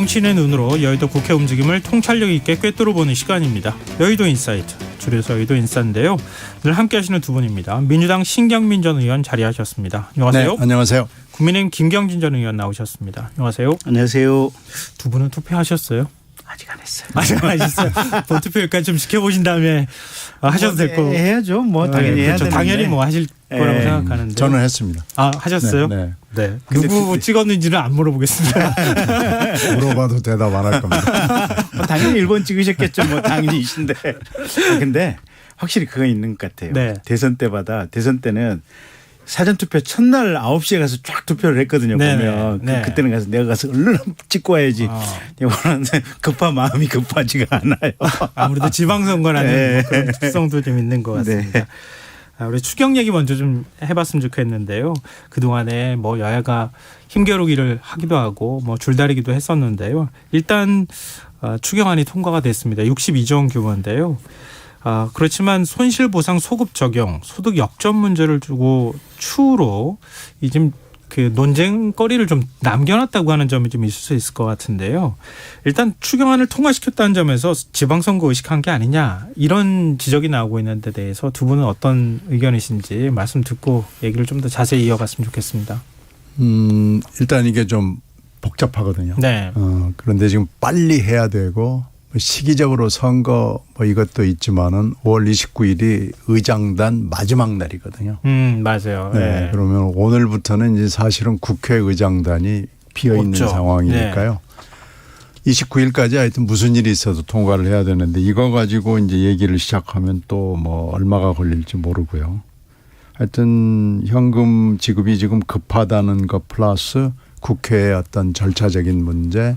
정치인의 눈으로 여의도 국회 움직임을 통찰력 있게 꿰뚫어보는 시간입니다. 여의도 인사이트, 줄여서 여의도 인사인데요. 오늘 함께하시는 두 분입니다. 민주당 신경민 전 의원 자리하셨습니다. 안녕하세요. 네, 안녕하세요. 국민의힘 김경진 전 의원 나오셨습니다. 안녕하세요. 안녕하세요. 두 분은 투표하셨어요? 아직 안 했어요. 아직 안 하셨어요? 본투표일까지 좀 지켜보신 다음에 하셔도 될 거고. 해야죠. 뭐 당연히 해야 되는데. 당연히 뭐 하실 거라고 생각하는데. 저는 했습니다. 아, 하셨어요? 네. 네. 누구 찍었는지는 안 물어보겠습니다. 물어봐도 대답 안 할 겁니다. 당연히 1번 찍으셨겠죠. 뭐 당연히이신데. 근데 확실히 그거 있는 것 같아요. 네. 대선 때는 사전투표 첫날 9시에 가서 쫙 투표를 했거든요. 네네. 보면 네. 그때는 가서 내가 가서 얼른 찍고 와야지. 이거는 급한 마음이 급하지가 않아요. 아무래도 지방선거라는 네. 뭐 그런 특성도 좀 있는 것 같습니다. 네. 우리 추경 얘기 먼저 좀 해봤으면 좋겠는데요. 그동안에 뭐 여야가 힘겨루기를 하기도 하고 뭐 줄다리기도 했었는데요. 일단 추경안이 통과가 됐습니다. 62조 원 규모인데요. 그렇지만 손실보상 소급 적용, 소득 역전 문제를 두고 추후로 이 지금 그 논쟁거리를 좀 남겨놨다고 하는 점이 좀 있을 수 있을 것 같은데요. 일단 추경안을 통과시켰다는 점에서 지방선거 의식한 게 아니냐 이런 지적이 나오고 있는 데 대해서 두 분은 어떤 의견이신지 말씀 듣고 얘기를 좀 더 자세히 이어갔으면 좋겠습니다. 일단 이게 좀 복잡하거든요. 네. 그런데 지금 빨리 해야 되고 시기적으로 선거 뭐 이것도 있지만은 5월 29일이 의장단 마지막 날이거든요. 맞아요. 네. 네. 그러면 오늘부터는 이제 사실은 국회의장단이 비어 있는 없죠. 상황이니까요. 29일까지 하여튼 무슨 일이 있어도 통과를 해야 되는데 이거 가지고 이제 얘기를 시작하면 또 뭐 얼마가 걸릴지 모르고요. 하여튼 현금 지급이 지금 급하다는 것 플러스 국회의 어떤 절차적인 문제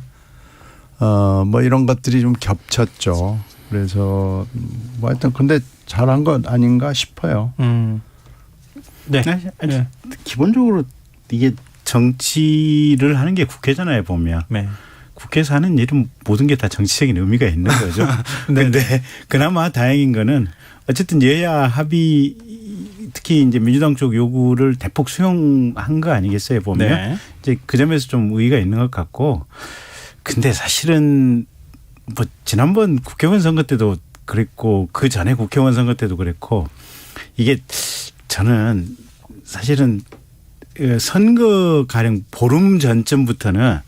뭐 이런 것들이 좀 겹쳤죠. 그래서 뭐 하여튼 근데 잘한 것 아닌가 싶어요. 네. 네. 기본적으로 이게 정치를 하는 게 국회잖아요. 보면. 네. 국회에서 하는 일은 모든 게 다 정치적인 의미가 있는 거죠. 그런데 그나마 다행인 거는 어쨌든 여야 합의 특히 이제 민주당 쪽 요구를 대폭 수용한 거 아니겠어요. 보면 네. 이제 그 점에서 좀 의의가 있는 것 같고 근데 사실은 뭐 지난번 국회의원 선거 때도 그랬고 그 전에 국회의원 선거 때도 그랬고 이게 저는 사실은 선거 가령 보름 전쯤부터는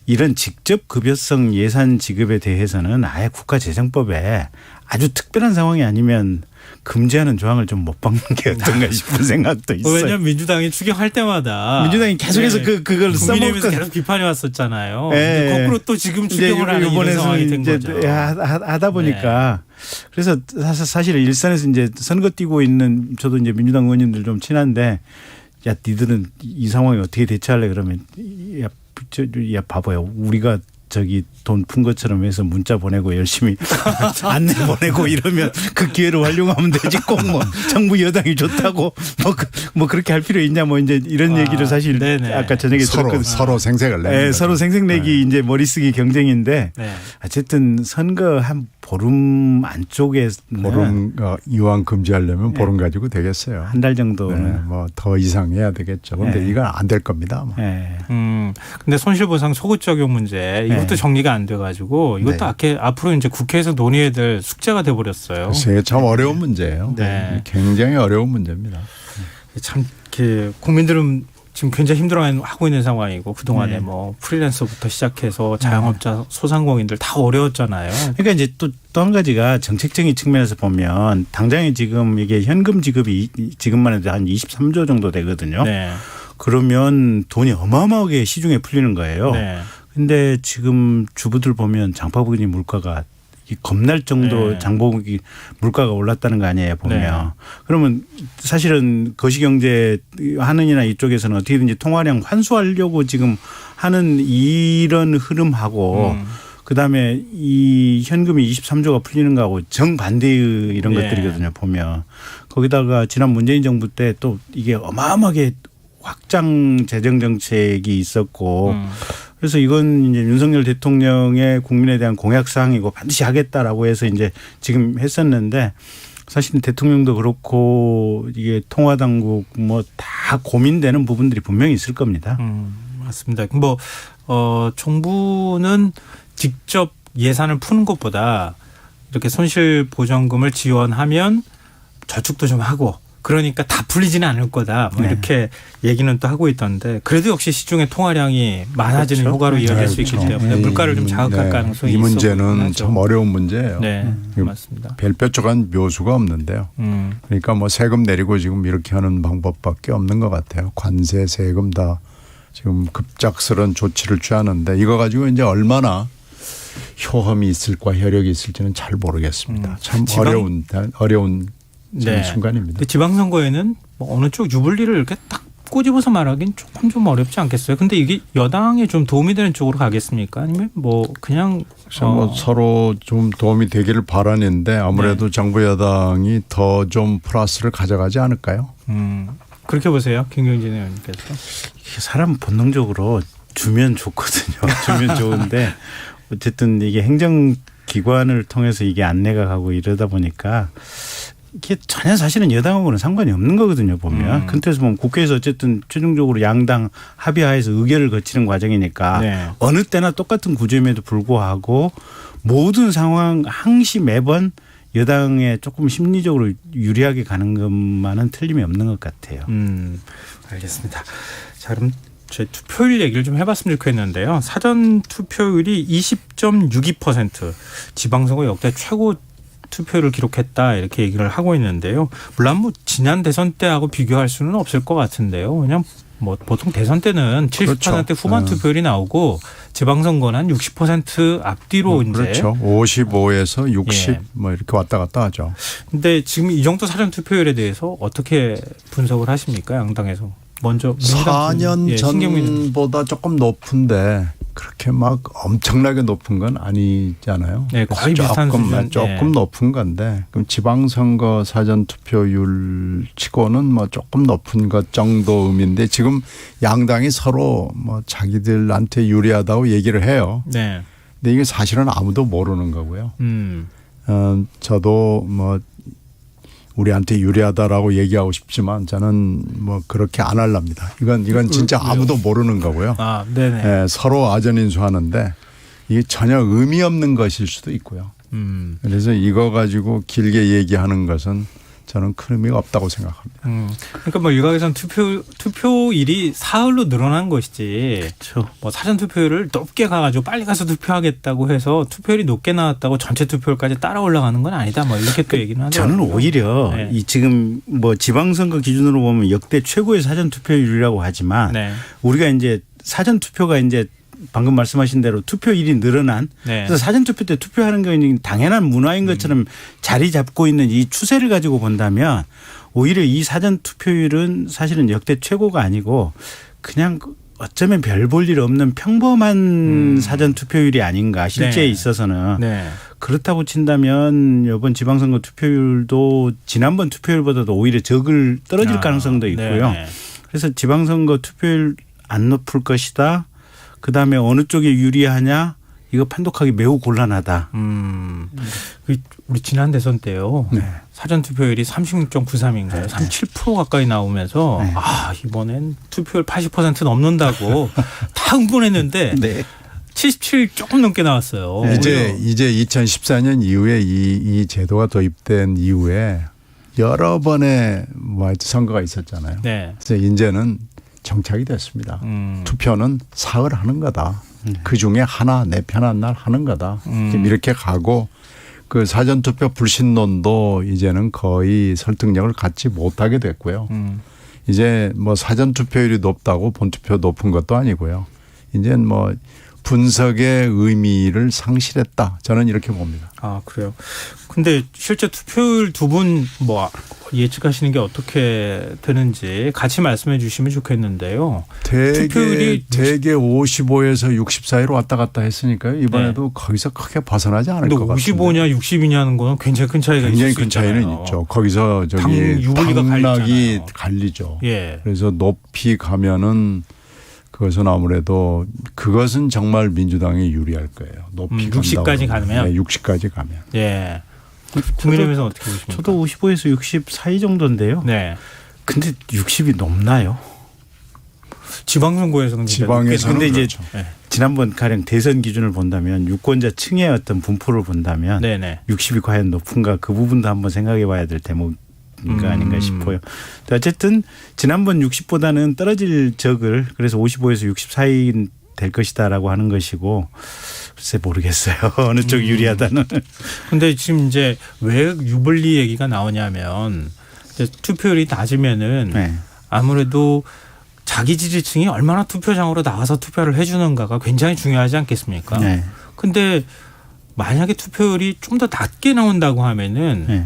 이런 직접 급여성 예산 지급에 대해서는 아예 국가재정법에 아주 특별한 상황이 아니면 금지하는 조항을 좀 못 박는 게 어떤가 싶은 생각도 있어요. 왜냐하면 민주당이 추경할 때마다 민주당이 계속해서 그걸 국민의힘에서 써먹고 계속 비판이 왔었잖아요. 네. 근데 거꾸로 또 지금 추경을 하는 이런 상황이 된 이제 거죠. 하다 보니까 그래서 사실 일선에서 이제 선거 뛰고 있는 저도 이제 민주당 의원님들 좀 친한데 야 니들은 이 상황에 어떻게 대처할래 그러면 야 바보야 우리가 저기 돈 푼 것처럼 해서 문자 보내고 열심히 안내 보내고 이러면 그 기회를 활용하면 되지 꼭 뭐 정부 여당이 좋다고 뭐 그렇게 할 필요 있냐 뭐 이제 이런 얘기를 사실 네네. 아까 저녁에 서로 생색을 내는 네, 거죠. 서로 생색내기 이제 머리 쓰기 경쟁인데 네. 어쨌든 선거 한 보름 안쪽에 보름 이왕 금지하려면 보름 가지고 되겠어요. 한 달 정도는 뭐 더 이상 해야 되겠죠. 그런데 네. 이건 안 될 겁니다. 아마. 네. 근데 손실보상 소급 적용 문제 이것도 정리가 안 돼가지고 이것도 앞으로 이제 국회에서 논의해야 될 숙제가 돼버렸어요. 글쎄요, 참 어려운 문제예요. 네. 굉장히 어려운 문제입니다. 참 이렇게 국민들은 지금 굉장히 힘들어하고 있는 상황이고 그동안에 뭐 프리랜서부터 시작해서 자영업자 소상공인들 다 어려웠잖아요. 그러니까 이제 또 한 가지가 정책적인 측면에서 보면 당장에 지금 이게 현금 지급이 지금만 해도 한 23조 정도 되거든요. 네. 그러면 돈이 어마어마하게 시중에 풀리는 거예요. 네. 근데 지금 주부들 보면 장바구니 물가가 겁날 정도 장보기 물가가 올랐다는 거 아니에요 보면. 네. 그러면 사실은 거시경제 하는 이나 이쪽에서는 어떻게든지 통화량 환수하려고 지금 하는 이런 흐름하고 그다음에 이 현금이 23조가 풀리는 거하고 정반대의 이런 것들이거든요 보면. 거기다가 지난 문재인 정부 때 또 이게 어마어마하게 확장 재정 정책이 있었고 그래서 이건 이제 윤석열 대통령의 국민에 대한 공약 사항이고 반드시 하겠다라고 해서 이제 지금 했었는데 사실은 대통령도 그렇고 이게 통화 당국 뭐 다 고민되는 부분들이 분명히 있을 겁니다. 맞습니다. 정부는 직접 예산을 푸는 것보다 이렇게 손실보전금을 지원하면 저축도 좀 하고 그러니까 다 풀리지는 않을 거다. 네. 이렇게 얘기는 또 하고 있던데 그래도 역시 시중의 통화량이 많아지는 그렇죠. 효과로 이어질 네, 수 있기 그렇죠. 때문에 물가를 좀 자극할 가능성이 이 있어 문제는 보이긴 참 하죠. 어려운 문제예요. 네, 이거 맞습니다. 별뾰족한 묘수가 없는데요. 그러니까 뭐 세금 내리고 지금 이렇게 하는 방법밖에 없는 것 같아요. 관세, 세금 다 지금 급작스러운 조치를 취하는데 이거 가지고 이제 얼마나 효험이 있을까 혈역이 있을지는 잘 모르겠습니다. 참 어려운 지금 순간입니다. 근데 지방선거에는 뭐 어느 쪽 유불리를 이렇게 딱 꼬집어서 말하기는 조금 좀 어렵지 않겠어요? 근데 이게 여당에 좀 도움이 되는 쪽으로 가겠습니까? 아니면 뭐 그냥 서로 좀 도움이 되기를 바라는데 아무래도 정부 여당이 더 좀 플러스를 가져가지 않을까요? 그렇게 보세요, 김경진 의원님께서. 사람 본능적으로 주면 좋거든요. 주면 좋은데 어쨌든 이게 행정기관을 통해서 이게 안내가 가고 이러다 보니까 이게 전혀 사실은 여당하고는 상관이 없는 거거든요. 보면 큰 틀에서 보면 국회에서 어쨌든 최종적으로 양당 합의하에서 의결을 거치는 과정이니까 네. 어느 때나 똑같은 구조임에도 불구하고 모든 상황 항시 매번 여당에 조금 심리적으로 유리하게 가는 것만은 틀림이 없는 것 같아요. 알겠습니다. 자, 그럼 제 투표율 얘기를 좀 해봤으면 좋겠는데요. 사전 투표율이 20.62%, 지방선거 역대 최고 투표율을 기록했다 이렇게 얘기를 하고 있는데요. 물론 뭐 지난 대선 때하고 비교할 수는 없을 것 같은데요. 그냥 뭐 보통 대선 때는 70% 그렇죠. 후반 투표율이 나오고 지방선거는 한 60% 앞뒤로 이제. 그렇죠. 55에서 60 예. 뭐 이렇게 왔다 갔다 하죠. 근데 지금 이 정도 사전 투표율에 대해서 어떻게 분석을 하십니까? 양당에서. 먼저 4년 신경민 전보다 조금 높은데 그렇게 막 엄청나게 높은 건 아니잖아요. 네, 거의 비슷한 수준. 조금 높은 건데 그럼 지방선거 사전 투표율 치고는 뭐 조금 높은 것 정도 의미인데 지금 양당이 서로 뭐 자기들한테 유리하다고 얘기를 해요. 네. 근데 이게 사실은 아무도 모르는 거고요. 저도 뭐 우리한테 유리하다라고 얘기하고 싶지만 저는 뭐 그렇게 안 할랍니다. 이건 진짜 아무도 모르는 거고요. 아, 네네. 예, 서로 아전인수하는데 이게 전혀 의미 없는 것일 수도 있고요. 그래서 이거 가지고 길게 얘기하는 것은 저는 큰 의미가 없다고 생각합니다. 그러니까 뭐 일각에서는 투표일이 사흘로 늘어난 것이지. 그렇죠. 뭐 사전 투표율을 높게 가가지고 빨리 가서 투표하겠다고 해서 투표율이 높게 나왔다고 전체 투표율까지 따라 올라가는 건 아니다. 뭐 이렇게 또 얘기는 하더라고요. 저는 오히려 네. 이 지금 뭐 지방선거 기준으로 보면 역대 최고의 사전 투표율이라고 하지만 네. 우리가 이제 사전 투표가 이제 방금 말씀하신 대로 투표일이 늘어난 네. 그래서 사전 투표 때 투표하는 건 당연한 문화인 것처럼 자리 잡고 있는 이 추세를 가지고 본다면 오히려 이 사전 투표율은 사실은 역대 최고가 아니고 그냥 어쩌면 별 볼 일 없는 평범한 사전 투표율이 아닌가 실제에 네. 있어서는 네. 그렇다고 친다면 이번 지방선거 투표율도 지난번 투표율보다도 오히려 떨어질 가능성도 있고요. 네. 그래서 그래서 지방선거 투표율 안 높을 것이다. 그다음에 어느 쪽에 유리하냐 이거 판독하기 매우 곤란하다. 우리 지난 대선 때요. 네. 사전 투표율이 36.93인가요? 37% 가까이 나오면서 네. 이번엔 투표율 80% 넘는다고 다 흥분했는데 네. 77 조금 넘게 나왔어요. 네. 이제 2014년 이후에 이 제도가 도입된 이후에 여러 번의 뭐 선거가 있었잖아요. 네. 그래서 이제는 정착이 됐습니다. 투표는 사흘 하는 거다. 그 중에 하나 내 편한 날 하는 거다. 이렇게 가고 그 사전투표 불신론도 이제는 거의 설득력을 갖지 못하게 됐고요. 이제 뭐 사전투표율이 높다고 본투표 높은 것도 아니고요. 이제는 뭐 분석의 의미를 상실했다. 저는 이렇게 봅니다. 아, 그래요. 근데 실제 투표율 두 분 뭐 예측하시는 게 어떻게 되는지 같이 말씀해 주시면 좋겠는데요. 투표율이 대개 55에서 60 사이로 왔다 갔다 했으니까요. 이번에도 거기서 크게 벗어나지 않을 근데 것 같습니다. 55냐 60이냐는 거는 굉장히 큰 차이가 있을 굉장히 수 큰 차이는 있잖아요. 있죠. 거기서 당 유불리가 당락이 갈리잖아요. 갈리죠. 예. 그래서 높이 가면은 그것은 아무래도 그것은 정말 민주당이 유리할 거예요. 높이 60까지 가면? 네, 60까지 가면. 예. 국민의힘에서는 어떻게 보십니까? 저도 55에서 60 사이 정도인데요. 네. 근데 60이 넘나요? 지방선거에서는 지방에서는 근데 이제 그렇죠. 네. 지난번 가령 대선 기준을 본다면 유권자층의 어떤 분포를 본다면 네네. 60이 과연 높은가 그 부분도 한번 생각해 봐야 될 대목인가 아닌가 싶어요. 근데 어쨌든 지난번 60보다는 떨어질 적을 그래서 55에서 60 사이 될 것이다라고 하는 것이고 글쎄 모르겠어요. 어느 쪽이 유리하다는. 근데 지금 이제 왜 유불리 얘기가 나오냐면 이제 투표율이 낮으면은 네. 아무래도 자기 지지층이 얼마나 투표장으로 나와서 투표를 해주는가가 굉장히 중요하지 않겠습니까? 네. 근데 만약에 투표율이 좀 더 낮게 나온다고 하면은 네.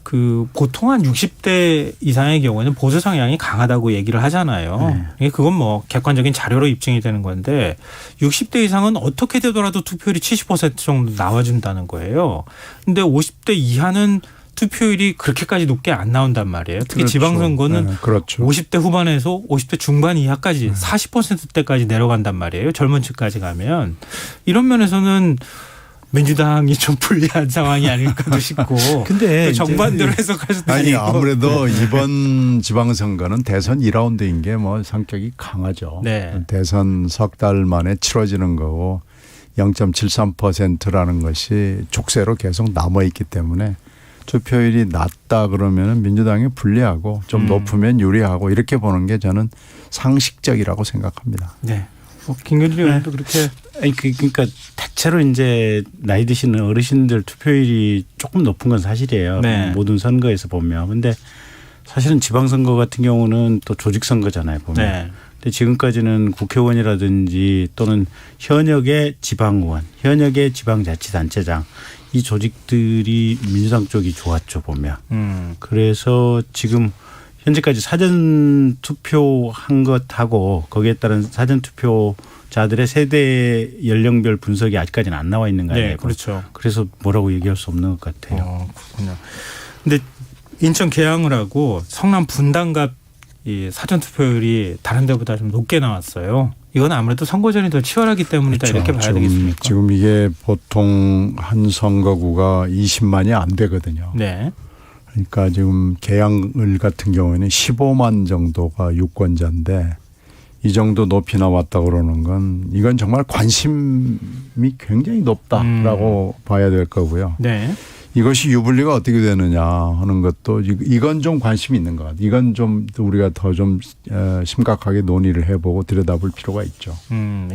그 보통 한 60대 이상의 경우에는 보수 성향이 강하다고 얘기를 하잖아요. 네. 그건 뭐 객관적인 자료로 입증이 되는 건데 60대 이상은 어떻게 되더라도 투표율이 70% 정도 나와준다는 거예요. 근데 50대 이하는 투표율이 그렇게까지 높게 안 나온단 말이에요. 특히 그렇죠. 지방선거는 네, 그렇죠. 50대 후반에서 50대 중반 이하까지 40%대까지 내려간단 말이에요. 젊은 층까지 가면. 이런 면에서는 민주당이 좀 불리한 상황이 아닐까도 싶고. 근데 또 정반대로 해석할 수도 아니 있고. 아무래도 이번 지방선거는 대선 2라운드인 게 뭐 성격이 강하죠. 네. 대선 석 달 만에 치러지는 거고 0.73%라는 것이 족쇄로 계속 남아 있기 때문에 투표율이 낮다 그러면은 민주당이 불리하고 좀 높으면 유리하고 이렇게 보는 게 저는 상식적이라고 생각합니다. 네. 김근희 의원도 그렇게. 아니 그러니까 대체로 이제 나이 드시는 어르신들 투표율이 조금 높은 건 사실이에요. 네. 모든 선거에서 보면. 근데 사실은 지방선거 같은 경우는 또 조직선거잖아요. 보면. 네. 근데 지금까지는 국회의원이라든지 또는 현역의 지방의원, 현역의 지방자치단체장 이 조직들이 민주당 쪽이 좋았죠 보면. 그래서 지금 현재까지 사전 투표한 것하고 거기에 따른 사전 투표자들의 세대 연령별 분석이 아직까지는 안 나와 있는 거 아니에요? 네, 그렇죠. 그래서 뭐라고 얘기할 수 없는 것 같아요. 그렇군요. 근데 인천 계양을 하고 성남 분당갑 이 사전 투표율이 다른 데보다 좀 높게 나왔어요. 이건 아무래도 선거전이 더 치열하기 때문이다 그렇죠. 이렇게 봐야 되겠습니까? 지금 이게 보통 한 선거구가 20만이 안 되거든요. 네. 그러니까 지금 계양을 같은 경우에는 15만 정도가 유권자인데 이 정도 높이 나왔다 그러는 건 이건 정말 관심이 굉장히 높다라고 봐야 될 거고요. 네. 이것이 유불리가 어떻게 되느냐 하는 것도 이건 좀 관심이 있는 것 같아요. 이건 좀 우리가 더 좀 심각하게 논의를 해보고 들여다볼 필요가 있죠.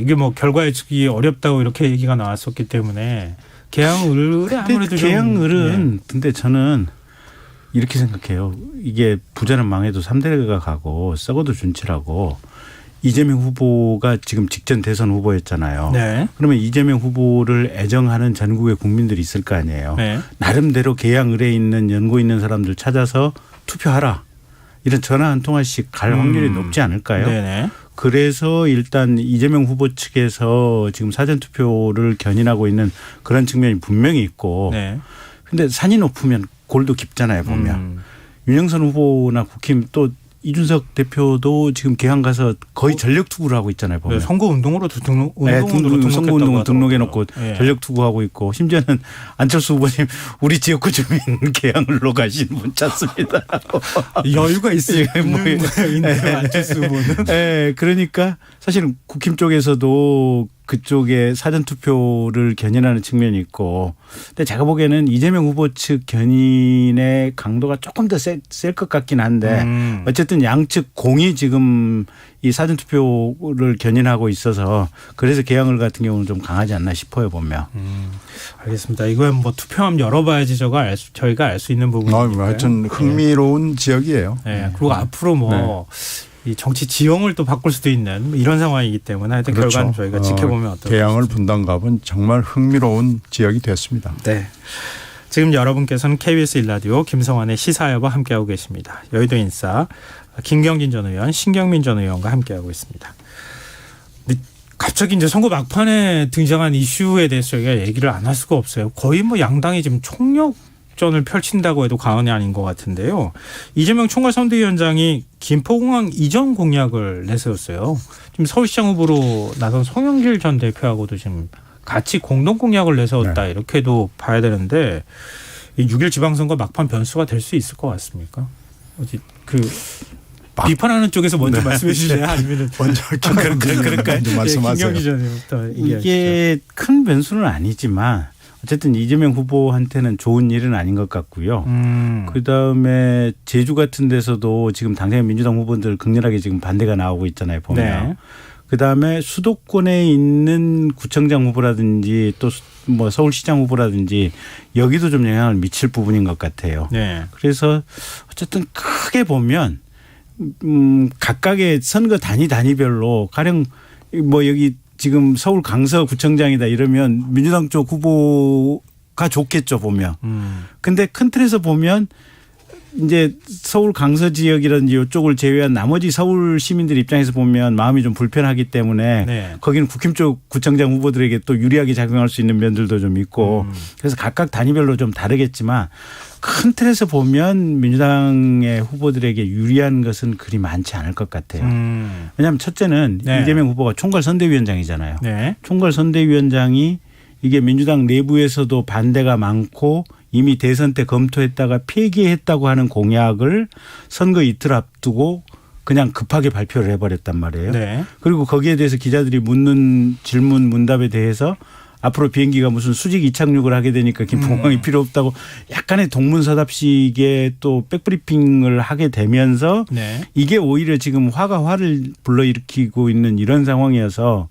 이게 뭐 결과 예측이 어렵다고 이렇게 얘기가 나왔었기 때문에 계양을에 아무래도 좀. 계양을은 네. 근데 저는 이렇게 생각해요. 이게 부자는 망해도 3대가 가고 썩어도 준치라고 이재명 후보가 지금 직전 대선 후보였잖아요. 네. 그러면 이재명 후보를 애정하는 전국의 국민들이 있을 거 아니에요. 네. 나름대로 계양을에 있는 연고 있는 사람들 찾아서 투표하라. 이런 전화 한 통화씩 갈 확률이 높지 않을까요? 네네. 그래서 일단 이재명 후보 측에서 지금 사전투표를 견인하고 있는 그런 측면이 분명히 있고 네. 근데 산이 높으면 골도 깊잖아요 보면. 윤영선 후보나 국힘 또 이준석 대표도 지금 개항 가서 거의 전력 투구를 하고 있잖아요 보면. 네, 선거운동으로도 선거운동 등록해놓고 네. 전력 투구하고 있고 심지어는 안철수 후보님 우리 지역구 주민 개항을로 가신 분 찾습니다. 여유가 있어요. 네. 안철수 후보는. 네, 그러니까 사실은 국힘 쪽에서도 그쪽에 사전투표를 견인하는 측면이 있고 근데 제가 보기에는 이재명 후보 측 견인의 강도가 조금 더 셀 것 같긴 한데 어쨌든 양측 공이 지금 이 사전투표를 견인하고 있어서 그래서 개항을 같은 경우는 좀 강하지 않나 싶어요 보면. 알겠습니다. 이건 뭐 투표하면 열어봐야지 저희가 알 수 있는 부분이니까요. 하여튼 흥미로운 지역이에요. 네. 그리고 앞으로 뭐 이 정치 지형을 또 바꿀 수도 있는 이런 상황이기 때문에 하여튼 그렇죠. 결과는 저희가 지켜보면 어떨까. 계양을 분당갑은 정말 흥미로운 지역이 됐습니다. 네. 지금 여러분께서는 KBS 1라디오 김성환의 시사여와 함께하고 계십니다. 여의도 인싸 김경진 전 의원, 신경민 전 의원과 함께하고 있습니다. 근데 갑자기 이제 선거 막판에 등장한 이슈에 대해서 저희가 얘기를 안 할 수가 없어요. 거의 뭐 양당이 지금 총력전을 펼친다고 해도 과언이 아닌 것 같은데요. 이재명 총괄선대위원장이 김포공항 이전 공약을 내세웠어요. 지금 서울시장 후보로 나선 송영길 전 대표하고도 지금 같이 공동 공약을 내세웠다 이렇게도 봐야 되는데 6.1 지방선거 막판 변수가 될 수 있을 것 같습니까? 어디 비판하는 쪽에서 먼저 말씀해 주세요. 아니면은 먼저 그럴까요? 먼저 말씀하세요. 김경 기자님부터 이게 큰 변수는 아니지만 어쨌든 이재명 후보한테는 좋은 일은 아닌 것 같고요. 그다음에 제주 같은 데서도 지금 당장 민주당 후보들 극렬하게 지금 반대가 나오고 있잖아요. 보면. 네. 그다음에 수도권에 있는 구청장 후보라든지 또 뭐 서울시장 후보라든지 여기도 좀 영향을 미칠 부분인 것 같아요. 네. 그래서 어쨌든 크게 보면 각각의 선거 단위별로 가령 뭐 여기 지금 서울 강서 구청장이다 이러면 민주당 쪽 후보가 좋겠죠 보면. 근데 큰 틀에서 보면 이제 서울 강서 지역이라든지 이쪽을 제외한 나머지 서울 시민들 입장에서 보면 마음이 좀 불편하기 때문에 네. 거기는 국힘 쪽 구청장 후보들에게 또 유리하게 작용할 수 있는 면들도 좀 있고 그래서 각각 단위별로 좀 다르겠지만 큰 틀에서 보면 민주당의 후보들에게 유리한 것은 그리 많지 않을 것 같아요. 왜냐하면 첫째는 네. 이재명 후보가 총괄선대위원장이잖아요. 네. 총괄선대위원장이 이게 민주당 내부에서도 반대가 많고 이미 대선 때 검토했다가 폐기했다고 하는 공약을 선거 이틀 앞두고 그냥 급하게 발표를 해버렸단 말이에요. 네. 그리고 거기에 대해서 기자들이 묻는 질문 문답에 대해서 앞으로 비행기가 무슨 수직 이착륙을 하게 되니까 김포공항이 필요 없다고 약간의 동문서답식의 또 백브리핑을 하게 되면서 네. 이게 오히려 지금 화가 화를 불러일으키고 있는 이런 상황이어서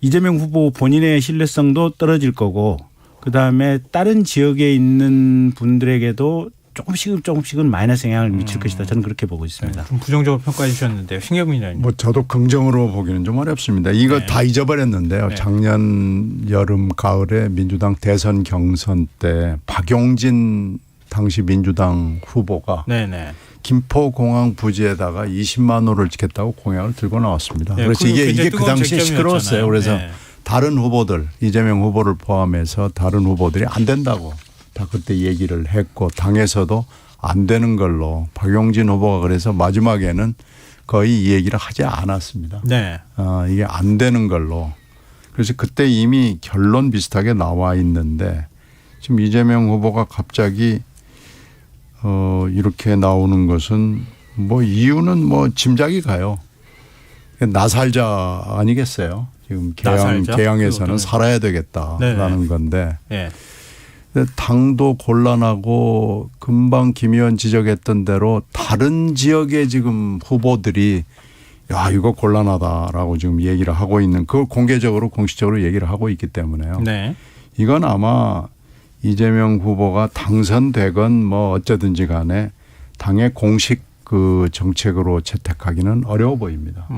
이재명 후보 본인의 신뢰성도 떨어질 거고 그다음에 다른 지역에 있는 분들에게도 조금씩은 마이너스 영향을 미칠 것이다. 저는 그렇게 보고 있습니다. 좀 부정적으로 평가해 주셨는데요. 신경민 기자님. 뭐 저도 긍정으로 보기는 좀 어렵습니다. 이거 네. 다 잊어버렸는데요. 네. 작년 여름 가을에 민주당 대선 경선 때 박용진 당시 민주당 후보가 네네. 김포공항 부지에다가 20만 호를 짓겠다고 공약을 들고 나왔습니다. 네, 그래서 그거 이게 굉장히 그 뜨거운 당시에 쟁점이었잖아요. 시끄러웠어요. 그래서 네. 다른 후보들 이재명 후보를 포함해서 다른 후보들이 안 된다고 다 그때 얘기를 했고 당에서도 안 되는 걸로 박용진 후보가 그래서 마지막에는 거의 이 얘기를 하지 않았습니다. 네. 이게 안 되는 걸로. 그래서 그때 이미 결론 비슷하게 나와 있는데 지금 이재명 후보가 갑자기 이렇게 나오는 것은 뭐 이유는 뭐 짐작이 가요. 나살자 아니겠어요. 지금 나살자? 개항에서는 살아야 되겠다라는 네네. 건데 네. 당도 곤란하고 금방 김 의원 지적했던 대로 다른 지역의 지금 후보들이 야 이거 곤란하다라고 지금 얘기를 하고 있는 그걸 공개적으로 공식적으로 얘기를 하고 있기 때문에요. 네. 이건 아마 이재명 후보가 당선되건 뭐 어쩌든지 간에 당의 공식 그 정책으로 채택하기는 어려워 보입니다.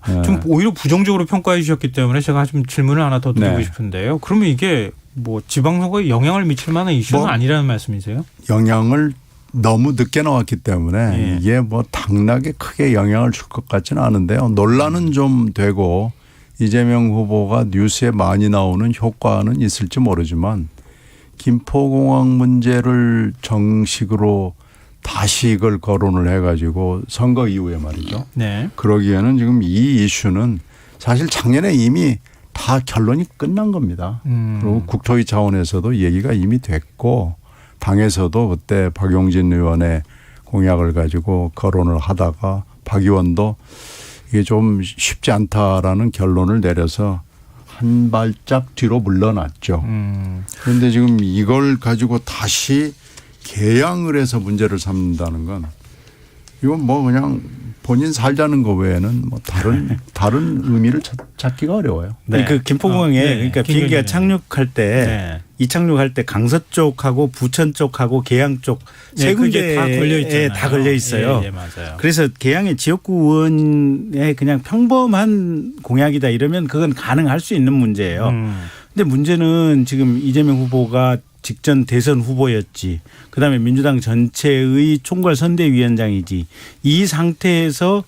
네. 좀 오히려 부정적으로 평가해 주셨기 때문에 제가 좀 질문을 하나 더 드리고 네. 싶은데요. 그러면 이게 뭐 지방선거에 영향을 미칠 만한 이슈는 뭐 아니라는 말씀이세요? 영향을 너무 늦게 나왔기 때문에 예. 이게 뭐 당락에 크게 영향을 줄 것 같지는 않은데요. 논란은 좀 되고 이재명 후보가 뉴스에 많이 나오는 효과는 있을지 모르지만 김포공항 문제를 정식으로 다시 이걸 거론을 해가지고 선거 이후에 말이죠. 네. 그러기에는 지금 이 이슈는 사실 작년에 이미 다 결론이 끝난 겁니다. 그리고 국토위 차원에서도 얘기가 이미 됐고 당에서도 그때 박용진 의원의 공약을 가지고 거론을 하다가 박 의원도 이게 좀 쉽지 않다라는 결론을 내려서 한 발짝 뒤로 물러났죠. 그런데 지금 이걸 가지고 다시 개양을 해서 문제를 삼는다는 건 이건 뭐 그냥 본인 살자는 거 외에는 뭐 다른 의미를 찾기가 어려워요. 네. 그 김포공항에 네. 그러니까 비행기가 착륙할 때 네. 이착륙할 때 강서 쪽하고 부천 쪽하고 개양 쪽 세 네, 군데 그게 다 걸려 있잖아요. 다 걸려 있어요. 예, 맞아요. 그래서 개양의 지역구 의원의 그냥 평범한 공약이다 이러면 그건 가능할 수 있는 문제예요. 근데 문제는 지금 이재명 후보가 직전 대선 후보였지. 그다음에 민주당 전체의 총괄선대위원장이지. 이 상태에서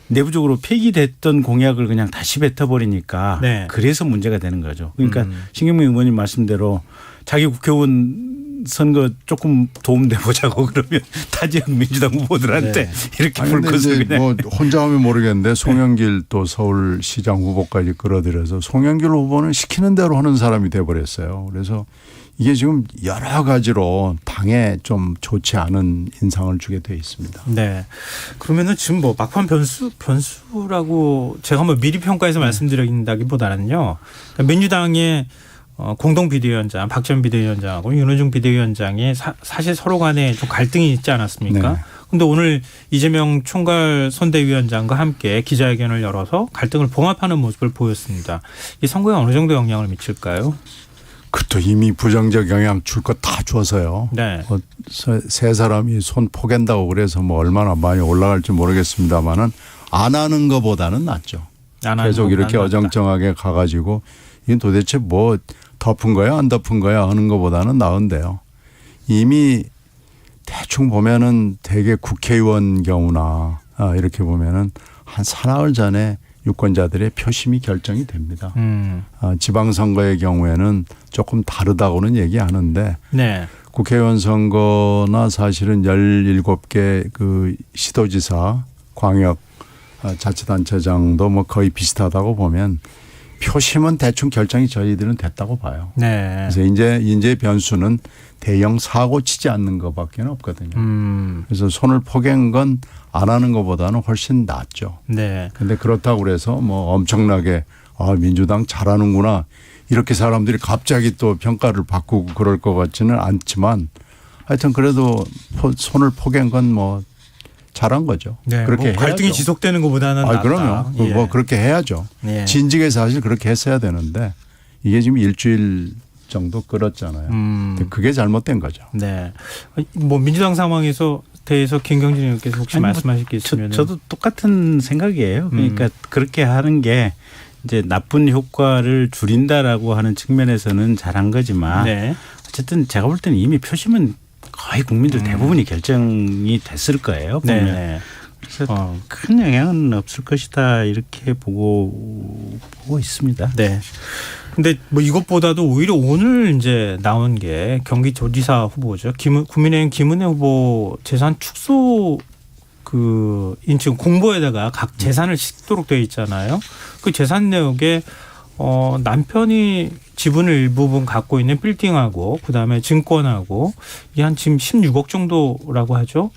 내부적으로 폐기됐던 공약을 그냥 다시 뱉어버리니까 네. 그래서 문제가 되는 거죠. 그러니까 신경민 의원님 말씀대로 자기 국회의원 선거 조금 도움돼 보자고 그러면 타 지역 민주당 후보들한테 네. 이렇게 아니, 근데 불꽃을 이제 그냥. 뭐 혼자 하면 모르겠는데 송영길 또 서울시장 후보까지 끌어들여서 송영길 후보는 시키는 대로 하는 사람이 돼버렸어요. 그래서 이게 지금 여러 가지로 당에 좀 좋지 않은 인상을 주게 돼 있습니다. 네. 그러면은 지금 뭐 막판 변수라고 제가 뭐 미리 평가해서 말씀드린다기보다는요. 그러니까 민주당의 공동 비대위원장 박지원 비대위원장하고 윤호중 비대위원장이 사실 서로 간에 좀 갈등이 있지 않았습니까? 네. 근데 오늘 이재명 총괄 선대위원장과 함께 기자회견을 열어서 갈등을 봉합하는 모습을 보였습니다. 이 선거에 어느 정도 영향을 미칠까요? 그것도 이미 부정적 영향 줄 거 다 줘서요. 네. 세 사람이 손 포갠다고 그래서 뭐 얼마나 많이 올라갈지 모르겠습니다만은 안 하는 것보다는 낫죠. 계속 이렇게 어정쩡하게 가가지고 이게 도대체 뭐 덮은 거야 안 덮은 거야 하는 것보다는 나은데요. 이미 대충 보면은 대개 국회의원 경우나 이렇게 보면은 한 사나흘 전에 유권자들의 표심이 결정이 됩니다. 지방선거의 경우에는 조금 다르다고는 얘기하는데 네. 국회의원 선거나 사실은 17개 그 시도지사 광역 자치단체장도 뭐 거의 비슷하다고 보면 표심은 대충 결정이 저희들은 됐다고 봐요. 네. 그래서 이제 변수는 대형 사고 치지 않는 것밖에 없거든요. 그래서 손을 포갠 건 안 하는 것보다는 훨씬 낫죠. 네. 그런데 그렇다고 그래서 뭐 엄청나게 민주당 잘하는구나 이렇게 사람들이 갑자기 또 평가를 바꾸고 그럴 것 같지는 않지만 하여튼 그래도 손을 포갠 건 뭐 잘한 거죠. 네. 그렇게 뭐 갈등이 해야죠. 지속되는 것보다는 낫다. 그럼요. 예. 뭐 그렇게 해야죠. 예. 진즉에 사실 그렇게 했어야 되는데 이게 지금 일주일 정도 끌었잖아요. 근데 그게 잘못된 거죠. 네. 뭐 민주당 상황에서 대해서 김경진 의원께서 혹시 말씀하실 게 있으면 저도 똑같은 생각이에요. 그러니까 그렇게 하는 게 이제 나쁜 효과를 줄인다라고 하는 측면에서는 잘한 거지만 네. 어쨌든 제가 볼 때는 이미 표심은 거의 국민들 대부분이 결정이 됐을 거예요. 보면. 네. 그래서 큰 영향은 없을 것이다 이렇게 보고 있습니다. 네. 근데 뭐 이것보다도 오히려 오늘 이제 나온 게 경기도지사 후보죠. 국민의힘 김은혜 후보 재산 축소 지금 공보에다가 각 재산을 싣도록 되어 있잖아요. 그 재산 내역에 남편이 지분을 일부분 갖고 있는 빌딩하고 그다음에 증권하고 이게 한 지금 16억 정도라고 하죠.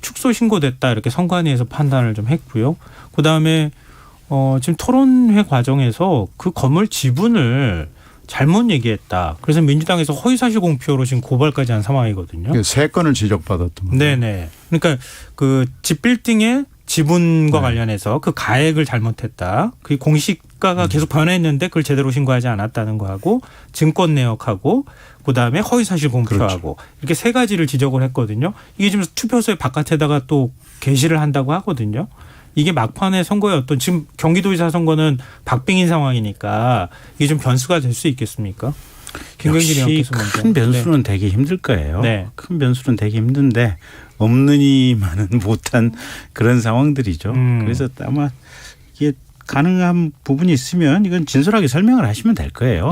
축소 신고됐다 이렇게 선관위에서 판단을 좀 했고요. 그다음에 지금 토론회 과정에서 그 건물 지분을 잘못 얘기했다. 그래서 민주당에서 허위사실 공표로 지금 고발까지 한 상황이거든요. 세 건을 지적받았던 네네. 그러니까 그 집 빌딩의 지분과 네. 관련해서 그 가액을 잘못했다. 그 공시가가 계속 변했는데 그걸 제대로 신고하지 않았다는 거하고 증권 내역하고 그다음에 허위사실 공표하고 그렇죠. 이렇게 세 가지를 지적을 했거든요. 이게 지금 투표소의 바깥에다가 또 게시를 한다고 하거든요. 이게 막판에 선거의 어떤 지금 경기도지사 선거는 박빙인 상황이니까 이게 좀 변수가 될 수 있겠습니까? 김경진 역시 의원께서 먼저. 큰 변수는 되게 힘들 거예요. 네. 큰 변수는 되게 힘든데 없느니만은 못한 그런 상황들이죠. 그래서 아마 이게 가능한 부분이 있으면 이건 진솔하게 설명을 하시면 될 거예요.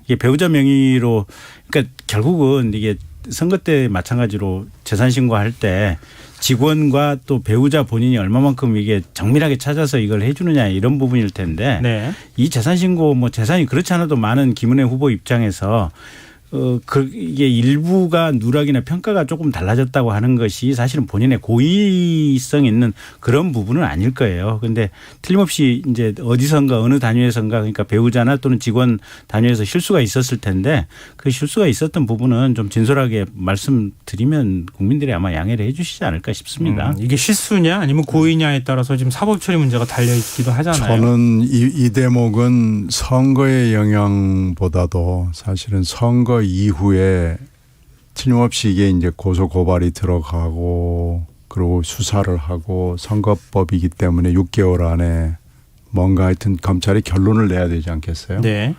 이게 배우자 명의로 그러니까 결국은 이게 선거 때 마찬가지로 재산 신고할 때 직원과 또 배우자 본인이 얼마만큼 이게 정밀하게 찾아서 이걸 해 주느냐 이런 부분일 텐데 네. 이 재산 신고 뭐 재산이 그렇지 않아도 많은 김은혜 후보 입장에서 이게 일부가 누락이나 평가가 조금 달라졌다고 하는 것이 사실은 본인의 고의성 있는 그런 부분은 아닐 거예요. 그런데 틀림없이 이제 어디선가 어느 단위에선가 그러니까 배우자나 또는 직원 단위에서 실수가 있었을 텐데 그 실수가 있었던 부분은 좀 진솔하게 말씀드리면 국민들이 아마 양해를 해 주시지 않을까 싶습니다. 이게 실수냐 아니면 고의냐에 따라서 지금 사법 처리 문제가 달려 있기도 하잖아요. 저는 이 대목은 선거의 영향보다도 사실은 선거 이후에 틀림없이 이게 이제 고소 고발이 들어가고 그리고 수사를 하고 선거법이기 때문에 6개월 안에 뭔가 하여튼 검찰이 결론을 내야 되지 않겠어요? 네.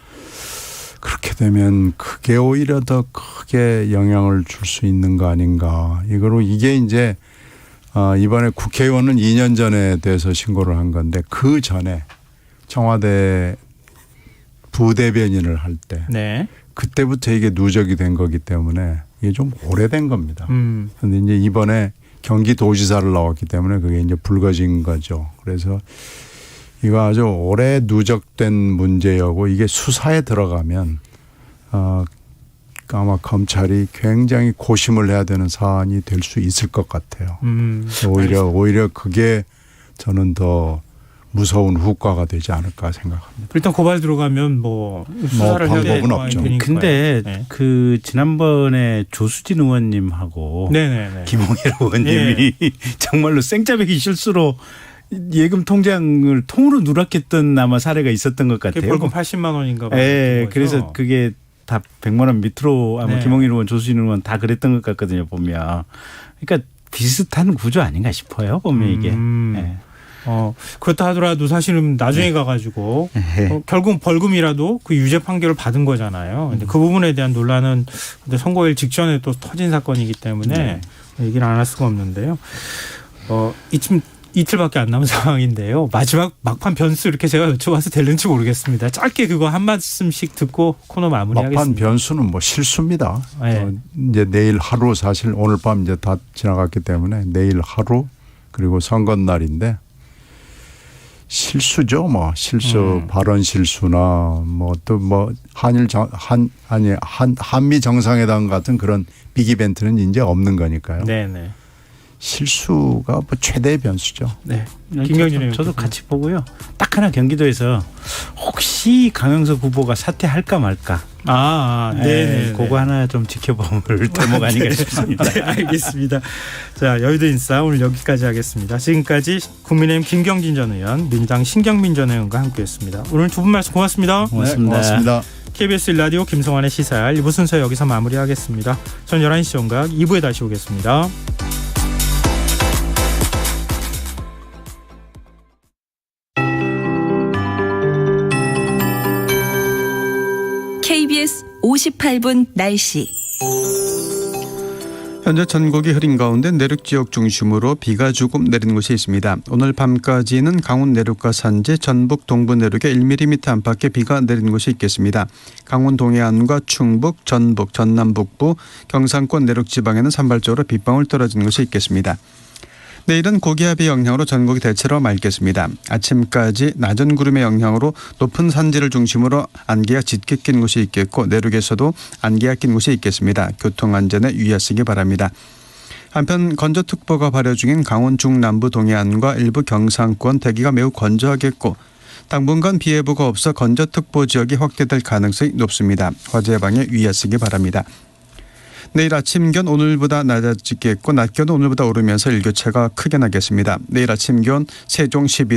그렇게 되면 그게 오히려 더 크게 영향을 줄 수 있는 거 아닌가. 이게 이제 이번에 국회의원은 2년 전에 대해서 신고를 한 건데 그 전에 청와대 부대변인을 할 때 네. 그때부터 이게 누적이 된 거기 때문에 이게 좀 오래된 겁니다. 그런데 이제 이번에 경기도지사를 나왔기 때문에 그게 이제 불거진 거죠. 그래서 이거 아주 오래 누적된 문제였고 이게 수사에 들어가면 아마 검찰이 굉장히 고심을 해야 되는 사안이 될 수 있을 것 같아요. 오히려 그게 저는 더 무서운 후과가 되지 않을까 생각합니다. 일단 고발 들어가면 뭐 수사를 해야 되는 방법은 없죠. 상황이 되니까요. 근데 네. 그 지난번에 조수진 의원님하고 네네네. 김홍일 의원님이 정말로 생짜배기 실수로 예금 통장을 통으로 누락했던 아마 사례가 있었던 것 그게 같아요. 벌금 80만 원인가 봐. 예, 그래서 그게 다 100만 원 밑으로 아마 네. 김홍일 의원, 조수진 의원 다 그랬던 것 같거든요, 보면. 그러니까 비슷한 구조 아닌가 싶어요, 보면 이게. 예. 그렇다 하더라도 사실은 나중에 가가지고 결국 벌금이라도 그 유죄 판결을 받은 거잖아요. 근데 그 부분에 대한 논란은 근데 선거일 직전에 또 터진 사건이기 때문에 얘기를 안 할 수가 없는데요. 이틀밖에 안 남은 상황인데요. 마지막 막판 변수 이렇게 제가 여쭤봐서 될는지 모르겠습니다. 짧게 그거 한 말씀씩 듣고 코너 마무리하겠습니다. 막판 변수는 뭐 실수입니다. 네. 이제 내일 하루 사실 오늘 밤 이제 다 지나갔기 때문에 내일 하루 그리고 선거 날인데 실수죠. 뭐 실수 발언 실수나 뭐 또 뭐 한미 정상회담 같은 그런 빅 이벤트는 이제 없는 거니까요. 네네. 실수가 뭐 최대 변수죠. 네. 김경진 의원. 저도 같이 보고요. 딱 하나 경기도에서 혹시 강영석 후보가 사퇴할까 말까. 네네. 그거 하나 좀 지켜볼 대목 아닌가 싶습니다. 네, 알겠습니다. 자, 여의도 인싸 오늘 여기까지 하겠습니다. 지금까지 국민의힘 김경진 전 의원, 민주당 신경민 전 의원과 함께했습니다. 오늘 두 분 말씀 고맙습니다. 고맙습니다. 고맙습니다. KBS 1라디오 김성환의 시사할 1부 순서 여기서 마무리하겠습니다. 전 11시 정각 2부에 다시 오겠습니다. KBS 58분 날씨. 현재 전국이 흐린 가운데 내륙 지역 중심으로 비가 조금 내리는 곳이 있습니다. 오늘 밤까지는 강원 내륙과 산지, 전북 동부 내륙에 1mm 안팎의 비가 내리는 곳이 있겠습니다. 강원 동해안과 충북, 전북, 전남 북부, 경상권 내륙 지방에는 산발적으로 빗방울 떨어지는 곳이 있겠습니다. 내일은 고기압의 영향으로 전국이 대체로 맑겠습니다. 아침까지 낮은 구름의 영향으로 높은 산지를 중심으로 안개가 짙게 낀 곳이 있겠고 내륙에서도 안개가 낀 곳이 있겠습니다. 교통안전에 유의하시기 바랍니다. 한편 건조특보가 발효 중인 강원 중남부 동해안과 일부 경상권 대기가 매우 건조하겠고 당분간 비 예보가 없어 건조특보 지역이 확대될 가능성이 높습니다. 화재 예방에 유의하시기 바랍니다. 내일 아침 기온 오늘보다 낮아지겠고 낮 기온은 오늘보다 오르면서 일교차가 크게 나겠습니다. 내일 아침 기온 세종 12도,